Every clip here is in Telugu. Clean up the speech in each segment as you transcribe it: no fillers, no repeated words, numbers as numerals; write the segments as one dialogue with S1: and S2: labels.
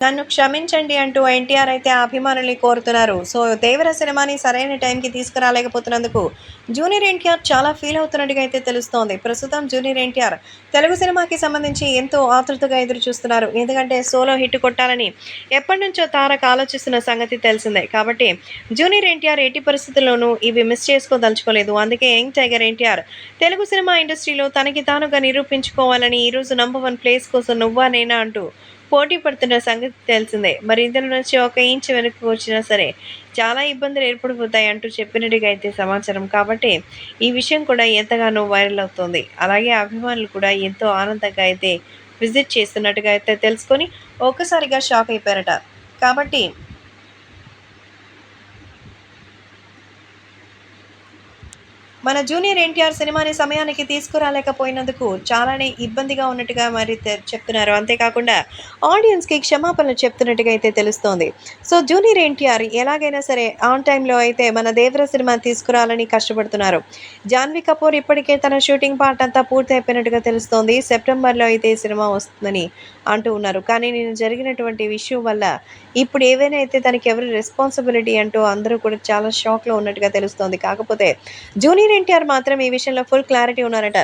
S1: నన్ను క్షమించండి అంటూ ఎన్టీఆర్ అయితే అభిమానుల్ని కోరుతున్నారు. సో, 'దేవర' సినిమాని సరైన టైంకి తీసుకురాలేకపోతున్నందుకు జూనియర్ ఎన్టీఆర్ చాలా ఫీల్ అవుతున్నట్టుగా అయితే తెలుస్తోంది. ప్రస్తుతం జూనియర్ ఎన్టీఆర్ తెలుగు సినిమాకి సంబంధించి ఎంతో ఆతృతగా ఎదురు చూస్తున్నారు. ఎందుకంటే సోలో హిట్ కొట్టాలని ఎప్పటినుంచో తారక్ ఆలోచిస్తున్న సంగతి తెలిసిందే. కాబట్టి జూనియర్ ఎన్టీఆర్ ఎట్టి పరిస్థితుల్లోనూ ఇవి మిస్ చేసుకోదలుచుకోలేదు. అందుకే young tiger NTR Telugu cinema ఇండస్ట్రీలో తనకి తానుగా నిరూపించుకోవాలని ఈరోజు నంబర్ 1 ప్లేస్ కోసం నువ్వా నేనా అంటూ పోటీ పడుతున్న సంగతి తెలిసిందే. మరి ఇందులో నుంచి ఒక ఇంచ్ వెనక్కి వచ్చినా సరే చాలా ఇబ్బందులు ఏర్పడిపోతాయి అంటూ చెప్పినట్టుగా అయితే సమాచారం. కాబట్టి ఈ విషయం కూడా ఎంతగానో వైరల్ అవుతుంది. అలాగే అభిమానులు కూడా ఎంతో ఆనందంగా అయితే విజిట్ చేస్తున్నట్టుగా అయితే తెలుసుకొని ఒక్కసారిగా షాక్ అయిపోయారట. కాబట్టి మన జూనియర్ ఎన్టీఆర్ సినిమాని సమయానికి తీసుకురాలేకపోయినందుకు చాలానే ఇబ్బందిగా ఉన్నట్టుగా మరి చెప్తున్నారు. అంతేకాకుండా ఆడియన్స్‌కి క్షమాపణలు చెప్తున్నట్టుగా అయితే తెలుస్తోంది. సో, జూనియర్ ఎన్టీఆర్ ఎలాగైనా సరే ఆన్ టైమ్‌లో అయితే మన 'దేవర' సినిమా తీసుకురావాలని కష్టపడుతున్నారు. జాన్వీ కపూర్ ఇప్పటికే తన షూటింగ్ పార్ట్ అంతా పూర్తయిపోయినట్టుగా తెలుస్తోంది. సెప్టెంబర్‌లో అయితే ఈ సినిమా వస్తుందని అంటూ ఉన్నారు. కానీ నిన్న జరిగినటువంటి ఇష్యూ వల్ల ఇప్పుడు ఏవైనా అయితే తనకి ఎవరు రెస్పాన్సిబిలిటీ అంటూ అందరూ కూడా చాలా షాక్‌లో ఉన్నట్టుగా తెలుస్తోంది. కాకపోతే జూనియర్ ఎన్టీఆర్ మాత్రం ఈ విషయంలో ఫుల్ క్లారిటీ ఉన్నారట.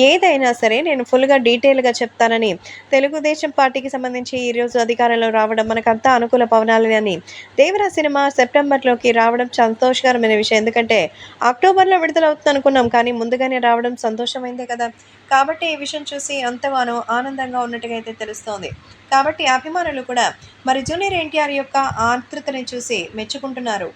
S1: ఏదైనా సరే నేను ఫుల్‌గా డీటెయిల్‌గా చెప్తానని, తెలుగుదేశం పార్టీకి సంబంధించి ఈరోజు అధికారంలో రావడం మనకంతా అనుకూల పవనాలే అని, 'దేవర' సినిమా సెప్టెంబర్‌లోకి రావడం సంతోషకరమైన విషయం. ఎందుకంటే అక్టోబర్‌లో విడుదలవుతుందనుకున్నాం. కానీ ముందుగానే రావడం సంతోషమైందే కదా! కాబట్టి ఈ విషయం చూసి అంతగానో ఆనందంగా ఉన్నట్టుగా అయితే తెలుస్తోంది. కాబట్టి అభిమానులు కూడా మరి జూనియర్ ఎన్టీఆర్ యొక్క ఆతృతని చూసి మెచ్చుకుంటున్నారు.